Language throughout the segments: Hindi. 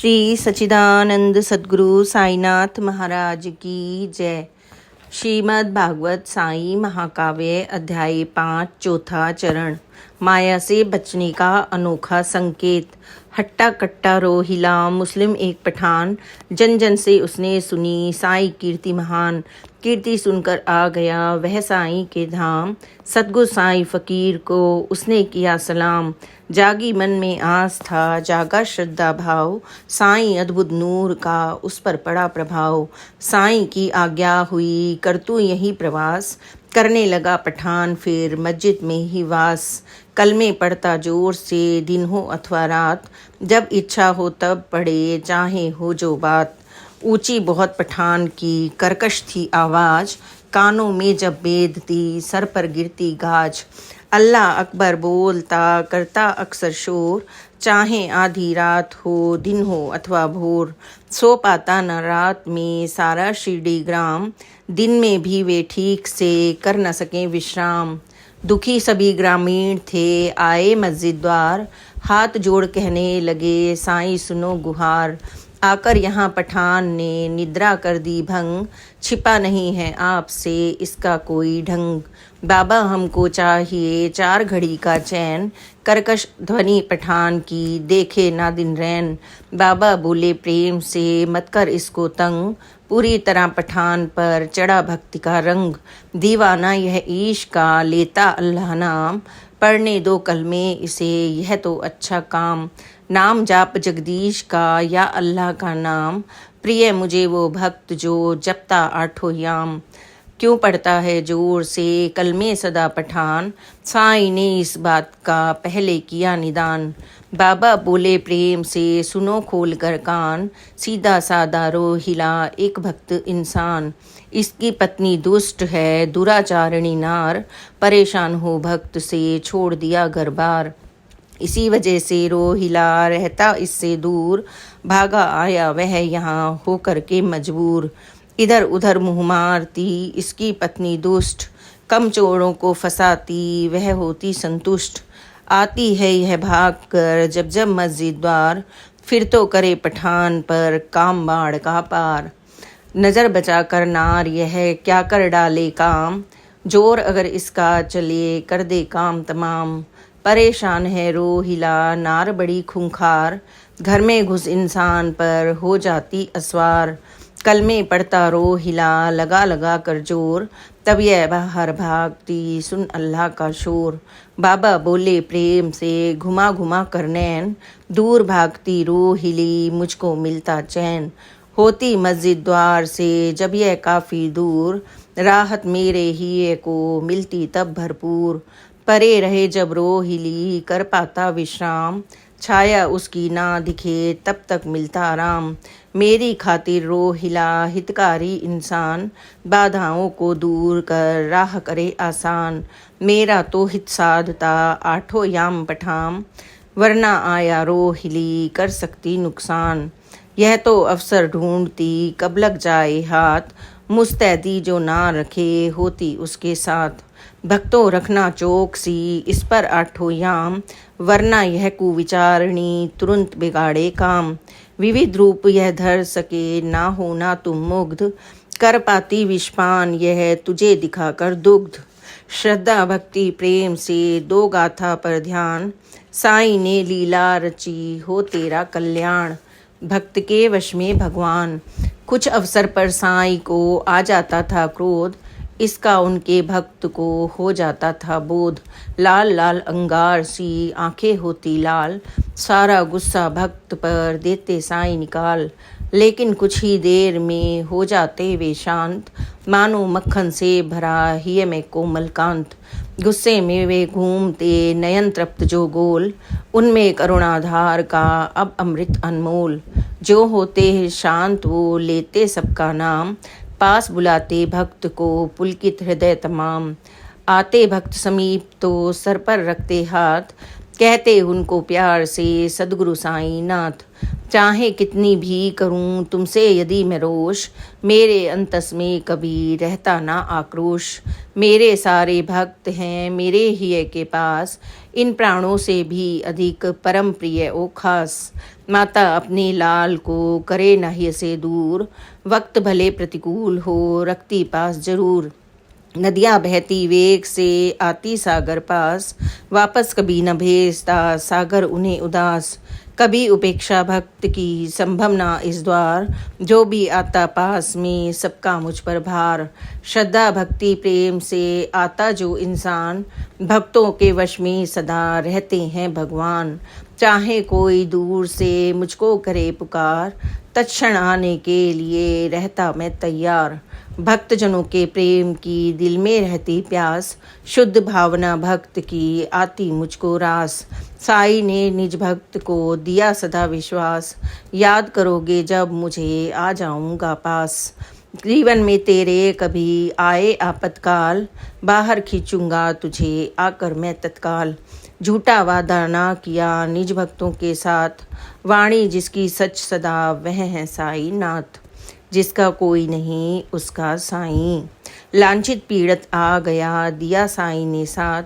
श्री सच्चिदानंद सद्गुरु साईनाथ महाराज की जय। श्रीमद् भागवत साई महाकाव्य अध्याय 5 चौथा चरण। माया से बचने का अनोखा संकेत। हट्टा कट्टा रोहिला मुस्लिम एक पठान, जन जन से उसने सुनी साई कीर्ति महान। कीर्ति सुनकर आ गया वह साई के धाम, सतगुरु साई फकीर को उसने किया सलाम। जागी मन में आस था, जागा श्रद्धा भाव, साईं अद्भुत नूर का उस पर पड़ा प्रभाव। साईं की आज्ञा हुई कर तू यही प्रवास, करने लगा पठान फिर मस्जिद में ही वास। कलमे पढ़ता जोर से दिन हो अथवा रात, जब इच्छा हो तब पढ़े चाहे हो जो बात। ऊंची बहुत पठान की कर्कश थी आवाज, कानों में जब बेधती सर पर गिरती गाज। अल्लाह अकबर बोलता करता अक्सर शोर, चाहे आधी रात हो दिन हो अथवा भोर। सो पाता न रात में सारा शिरडी ग्राम, दिन में भी वे ठीक से कर न सके विश्राम। दुखी सभी ग्रामीण थे आए मस्जिद द्वार, हाथ जोड़ कहने लगे साईं सुनो गुहार। आकर यहाँ पठान ने निद्रा कर दी भंग, छिपा नहीं है आपसे इसका कोई ढंग। बाबा हमको चाहिए 4 घड़ी का चैन, कर्कश ध्वनि पठान की देखे ना दिन रैन। बाबा बोले प्रेम से मत कर इसको तंग, पूरी तरह पठान पर चढ़ा भक्ति का रंग। दीवाना यह ईश का लेता अल्लाह नाम, पढ़ने दो कलमे इसे यह तो अच्छा काम। नाम जाप जगदीश का या अल्लाह का नाम, प्रिय मुझे वो भक्त जो जपता 8 याम। क्यों पढ़ता है जोर से कलमे सदा पठान, साईं ने इस बात का पहले किया निदान। बाबा बोले प्रेम से सुनो खोल कर कान, सीधा सादा रोहिला एक भक्त इंसान। इसकी पत्नी दुष्ट है दुराचारिणी नार, परेशान हो भक्त से छोड़ दिया घर बार। इसी वजह से रोहिला रहता इससे दूर, भागा आया वह यहाँ होकर के मजबूर। इधर उधर मुँह मारती इसकी पत्नी दुष्ट, कम चोरों को फंसाती वह होती संतुष्ट। आती है यह भाग कर जब जब मस्जिद द्वार, फिर तो करे पठान पर काम बाढ़ का पार। नज़र बचा कर नार यह क्या कर डाले काम, जोर अगर इसका चले कर दे काम तमाम। परेशान है रोहिला नार बड़ी खूंखार, घर में घुस इंसान पर हो जाती असवार। कलमे पढ़ता रोहिला लगा लगा कर जोर, तब यह बाहर भागती सुन अल्लाह का शोर। बाबा बोले प्रेम से घुमा घुमा कर नैन, दूर भागती रोहिली मुझको मिलता चैन। होती मस्जिद द्वार से जब यह काफ़ी दूर, राहत मेरे हिये को मिलती तब भरपूर। परे रहे जब रोहिली कर पाता विश्राम, छाया उसकी ना दिखे तब तक मिलता आराम। मेरी खातिर रोहिला हितकारी इंसान, बाधाओं को दूर कर राह करे आसान। मेरा तो हित साधता 8 याम पठाम, वरना आया रोहिली कर सकती नुकसान। यह तो अवसर ढूंढती कब लग जाए हाथ, मुस्तैदी जो ना रखे होती उसके साथ। भक्तों रखना चौकसी इस पर 8 याम, वरना यह कुविचारणी तुरंत बिगाड़े काम। विविध रूप यह धर सके ना होना तुम मुग्ध, कर पाती विषपान यह तुझे दिखा कर दुग्ध। श्रद्धा भक्ति प्रेम से दो गाथा पर ध्यान, साईं ने लीला रची हो तेरा कल्याण। भक्त के वश में भगवान, कुछ अवसर पर साईं को आ जाता था क्रोध, इसका उनके भक्त को हो जाता था बोध। लाल लाल अंगार सी आंखें होती लाल, सारा गुस्सा भक्त पर देते साईं निकाल। लेकिन कुछ ही देर में हो जाते वे शांत, मानो मक्खन से भरा हिय में कोमल कांत। गुस्से में वे घूमते नयन तृप्त जो गोल, उनमें करुणाधार का अब अमृत अनमोल। जो होते हैं शांत वो लेते सबका नाम, पास बुलाते भक्त को पुलकित हृदय तमाम। आते भक्त समीप तो सर पर रखते हाथ, कहते उनको प्यार से सद्गुरु साईं नाथ। चाहे कितनी भी करूं तुमसे यदि मैं रोष, मेरे अंतस में कभी रहता ना आक्रोश। मेरे सारे भक्त हैं मेरे हिय के पास, इन प्राणों से भी अधिक परम प्रिय ओ खास। माता अपने लाल को करे न हिय से दूर, वक्त भले प्रतिकूल हो रखती पास जरूर। नदियाँ बहती वेग से आती सागर पास, वापस कभी न भेजता सागर उन्हें उदास। कभी उपेक्षा भक्त की संभव ना इस द्वार, जो भी आता पास में सबका मुझ पर भार। श्रद्धा भक्ति प्रेम से आता जो इंसान, भक्तों के वश में सदा रहते हैं भगवान। चाहे कोई दूर से मुझको करे पुकार, तत्क्षण आने के लिए रहता मैं तैयार। भक्तजनों के प्रेम की दिल में रहती प्यास, शुद्ध भावना भक्त की आती मुझको रास। साईं ने निज भक्त को दिया सदा विश्वास, याद करोगे जब मुझे आ जाऊंगा पास। जीवन में तेरे कभी आए आपातकाल, बाहर खींचूंगा तुझे आकर मैं तत्काल। झूठा वादा ना किया निज भक्तों के साथ, वाणी जिसकी सच सदा वह है साई नाथ। जिसका कोई नहीं उसका साईं, लांछित पीड़ित आ गया दिया साईं ने साथ।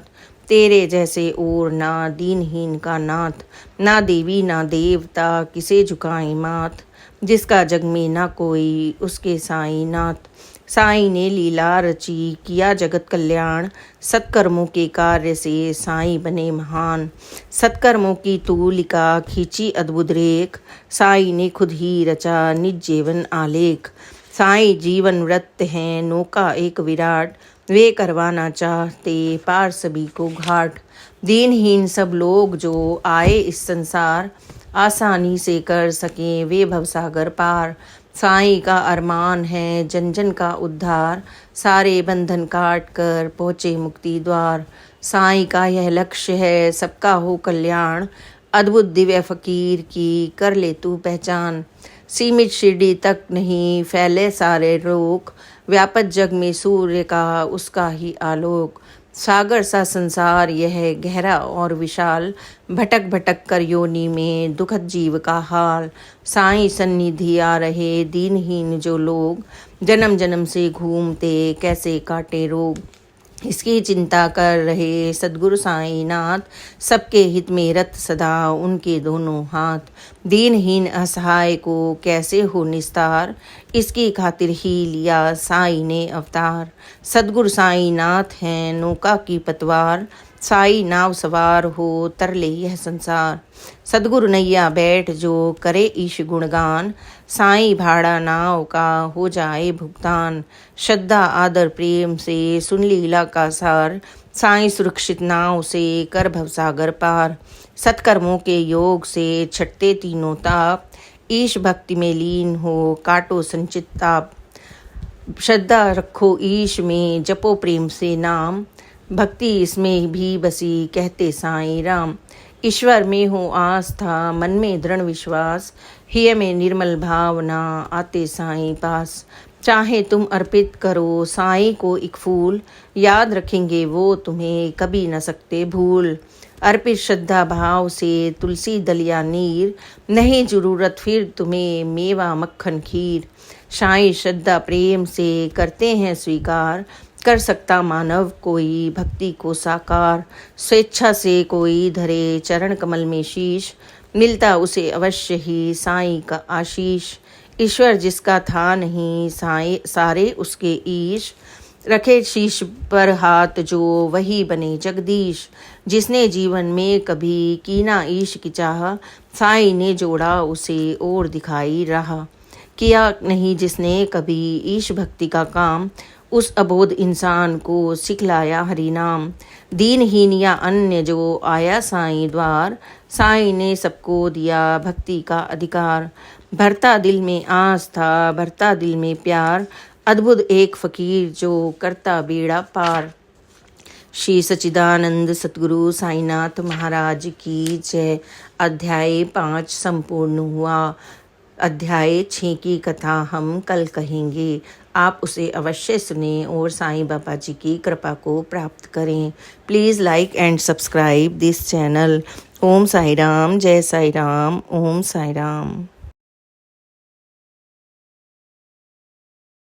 तेरे जैसे और ना दीनहीन का नाथ, ना देवी ना देवता किसे झुकाए माथ। जिसका जग में ना कोई उसके साईं नाथ। साईं ने लीला रची किया जगत कल्याण, सत्कर्मों के कार्य से साईं बने महान। सत्कर्मों की तूलिका खींची अद्भुत रेख, साईं ने खुद ही रचा निज जीवन आलेख। साईं जीवन व्रत हैं नौका एक विराट, वे करवाना चाहते पार सभी को घाट। दीनहीन सब लोग जो आए इस संसार, आसानी से कर सकें वे भवसागर पार। साईं का अरमान है जन जन का उद्धार, सारे बंधन काट कर पहुँचे मुक्ति द्वार। साईं का यह लक्ष्य है सबका हो कल्याण, अद्भुत दिव्य फकीर की कर ले तू पहचान। सीमित शिरडी तक नहीं फैले सारे रोग, व्यापक जग में सूर्य का उसका ही आलोक। सागर सा संसार यह गहरा और विशाल, भटक भटक कर योनि में दुखद जीव का हाल। साईं सन्निधि आ रहे दीनहीन जो लोग, जन्म जन्म से घूमते कैसे काटे रोग। इसकी चिंता कर रहे सद्गुरु साईं नाथ, सबके हित में रत सदा उनके दोनों हाथ। दीनहीन असहाय को कैसे हो निस्तार, इसकी खातिर ही लिया साईं ने अवतार। सद्गुरु साईं नाथ हैं नौका की पतवार, साईं नाव सवार हो तर ले यह संसार। सद्गुरु नैया बैठ जो करे ईश गुणगान, साईं भाड़ा नाव का हो जाए भुगतान। श्रद्धा आदर प्रेम से सुन लीला का सार, साईं सुरक्षित नाव से कर भवसागर पार। सत्कर्मों के योग से छटते तीनों ताप, ईश भक्ति में लीन हो काटो संचित ताप। श्रद्धा रखो ईश में जपो प्रेम से नाम, भक्ति इसमें भी बसी कहते साईं राम। ईश्वर में हो आस्था मन में दृढ़ विश्वास, हिय में निर्मल भावना आते साईं पास। चाहे तुम अर्पित करो साईं को एक फूल, याद रखेंगे वो तुम्हें कभी न सकते भूल। अर्पित श्रद्धा भाव से तुलसी दलिया नीर, नहीं जरूरत फिर तुम्हें मेवा मक्खन खीर। साईं श्रद्धा प्रेम से करते हैं स्वीकार, कर सकता मानव कोई भक्ति को साकार। स्वेच्छा से कोई धरे चरण कमल में शीश, मिलता उसे अवश्य ही साईं का आशीष। ईश्वर जिसका था नहीं साईं सारे उसके ईश, रखे शीश पर हाथ जो वही बने जगदीश। जिसने जीवन में कभी कीना ईश की चाह, साईं ने जोड़ा उसे और दिखाई राह। किया नहीं जिसने कभी ईश भक्ति का काम, उस अबोध इंसान को सिखलाया हरि नाम। दीनहीन या अन्य जो आया साईं द्वार, साईं ने सबको दिया भक्ति का अधिकार। भरता दिल में आस्था भरता दिल में प्यार, अद्भुत एक फकीर जो करता बेड़ा पार। श्री सच्चिदानंद सतगुरु साईनाथ महाराज की जय। अध्याय 5 संपूर्ण हुआ। अध्याय 6 की कथा हम कल कहेंगे। आप उसे अवश्य सुनें और साईं बाबा जी की कृपा को प्राप्त करें। Please like and subscribe this channel. Om Sai Ram, जय साई राम, ओम साई राम।